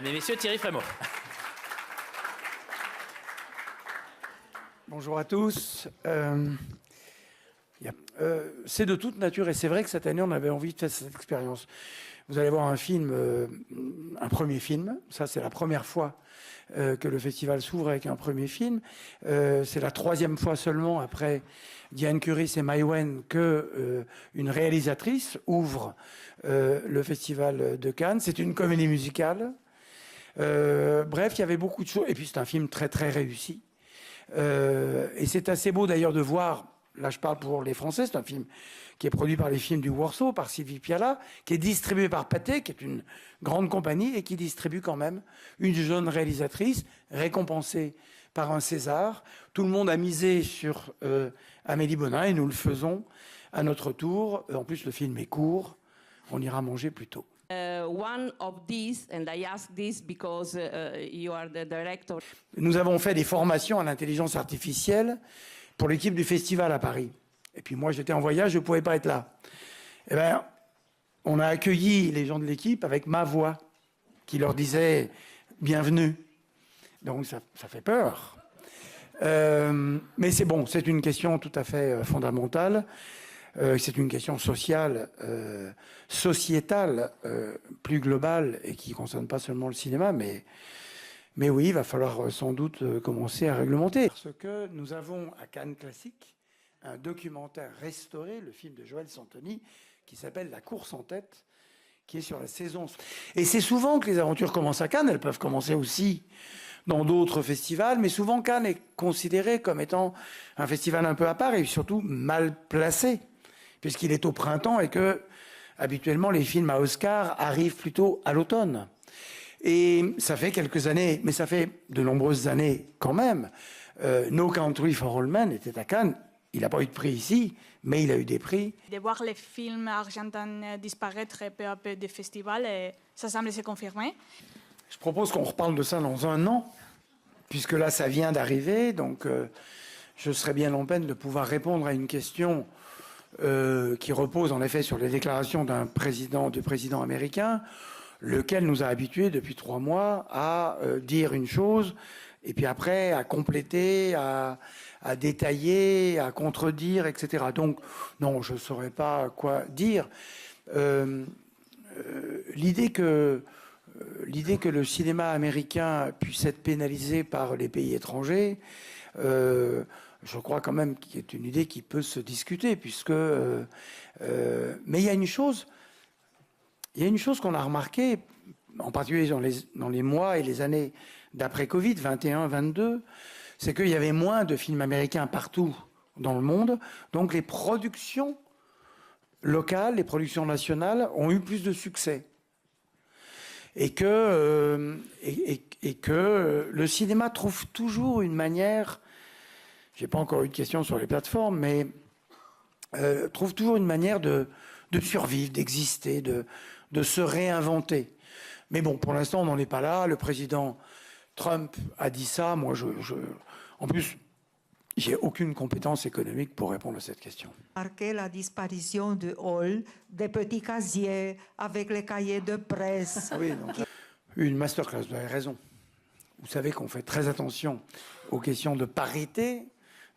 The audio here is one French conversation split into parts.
Mesdames et messieurs, Thierry Frémaux. Bonjour à tous. C'est de toute nature et c'est vrai que cette année on avait envie de faire cette expérience. Vous allez voir un film, un premier film. Ça c'est la première fois que le festival s'ouvre avec un premier film. C'est la troisième fois seulement après Diane Curis et Mai Wen que une réalisatrice ouvre le festival de Cannes. C'est une comédie musicale. Bref, il y avait beaucoup de choses. Et puis c'est un film très très réussi. Et c'est assez beau d'ailleurs de voir, là je parle pour les Français, c'est un film qui est produit par les films du Warsaw, par Sylvie Piala, qui est distribué par Pathé, qui est une grande compagnie, et qui distribue quand même une jeune réalisatrice, récompensée par un César. Tout le monde a misé sur Amélie Bonin, et nous le faisons à notre tour. En plus, le film est court, on ira manger plus tôt. One of these, and I ask this because you are the director. Nous avons fait des formations à l'intelligence artificielle pour l'équipe du festival à Paris. Et puis moi, j'étais en voyage, je ne pouvais pas être là. Eh bien, on a accueilli les gens de l'équipe avec ma voix, qui leur disait « bienvenue ». Donc ça fait peur. Mais c'est bon, c'est une question tout à fait fondamentale. C'est une question sociale, sociétale, plus globale et qui ne concerne pas seulement le cinéma, mais oui, il va falloir sans doute commencer à réglementer. Parce que nous avons à Cannes Classique un documentaire restauré, le film de Joël Santoni, qui s'appelle La course en tête, qui est sur la saison. Et c'est souvent que les aventures commencent à Cannes, elles peuvent commencer aussi dans d'autres festivals, mais souvent Cannes est considéré comme étant un festival un peu à part et surtout mal placé, puisqu'il est au printemps et que, habituellement, les films à Oscar arrivent plutôt à l'automne. Et ça fait quelques années, mais ça fait de nombreuses années quand même. No Country for Old Men était à Cannes. Il n'a pas eu de prix ici, mais il a eu des prix. De voir les films argentins disparaître peu à peu des festivals, et ça semble se confirmer. Je propose qu'on reparle de ça dans un an, puisque là, ça vient d'arriver. Donc, je serais bien en peine de pouvoir répondre à une question qui repose en effet sur les déclarations du président américain, lequel nous a habitués depuis 3 mois à dire une chose, et puis après à compléter, à détailler, à contredire, etc. Donc, non, je ne saurais pas quoi dire. L'idée que le cinéma américain puisse être pénalisé par les pays étrangers, je crois quand même qu'il y a une idée qui peut se discuter, puisque... mais il y a une chose qu'on a remarquée, en particulier dans les mois et les années d'après-Covid, 21, 22, c'est qu'il y avait moins de films américains partout dans le monde, donc les productions locales, les productions nationales ont eu plus de succès. Et que le cinéma trouve toujours une manière, j'ai pas encore eu de questions sur les plateformes, mais trouve toujours une manière de survivre, d'exister, de se réinventer. Mais bon, pour l'instant, on n'en est pas là. Le président Trump a dit ça. Moi, en plus, j'ai aucune compétence économique pour répondre à cette question. Marquer la disparition de Hall, des petits casiers avec les cahiers de presse. Oui, donc, une masterclass, vous avez raison. Vous savez qu'on fait très attention aux questions de parité.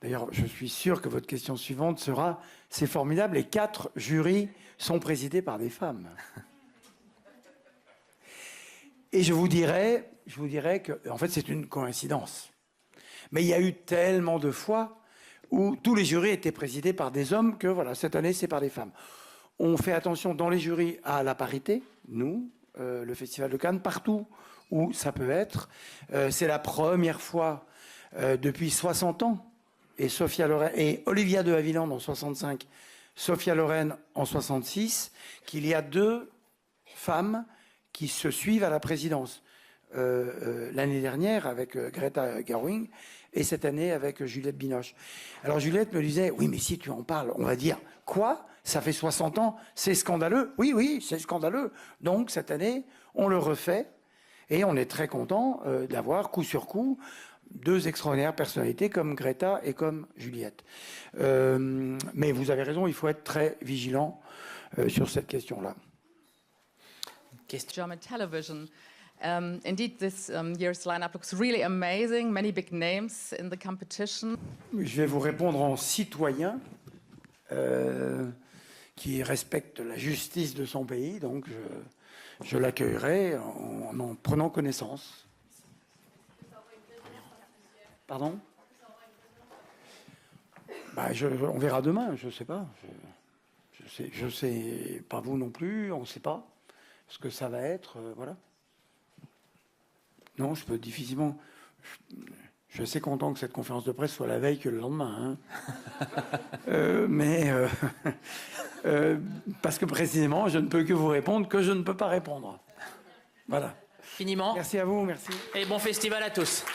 D'ailleurs, je suis sûr que votre question suivante sera, c'est formidable, les 4 jurys sont présidés par des femmes. Et je vous dirais que, en fait, c'est une coïncidence. Mais il y a eu tellement de fois où tous les jurys étaient présidés par des hommes que, voilà, cette année, c'est par des femmes. On fait attention dans les jurys à la parité, nous, le Festival de Cannes, partout où ça peut être. C'est la première fois depuis 60 ans. Et Olivia de Havilland en 65, Sophia Loren en 66, qu'il y a 2 femmes qui se suivent à la présidence. L'année dernière avec Greta Gerwig et cette année avec Juliette Binoche. Alors Juliette me disait, oui, mais si tu en parles, on va dire, quoi ? Ça fait 60 ans, c'est scandaleux. Oui, c'est scandaleux. Donc cette année, on le refait et on est très content d'avoir coup sur coup 2 extraordinaires personnalités comme Greta et comme Juliette. Mais vous avez raison, il faut être très vigilant sur cette question-là. German television. Indeed, this year's lineup looks really amazing. Many big names in the competition. Je vais vous répondre en citoyen qui respecte la justice de son pays, donc je l'accueillerai en prenant connaissance. Pardon ? On verra demain, je ne sais pas. Je sais pas vous non plus, on ne sait pas ce que ça va être, voilà. Non, je peux difficilement. Je suis assez content que cette conférence de presse soit la veille que le lendemain. Hein. Parce que précisément, je ne peux que vous répondre que je ne peux pas répondre. Voilà. Finiment. Merci à vous, merci. Et bon festival à tous.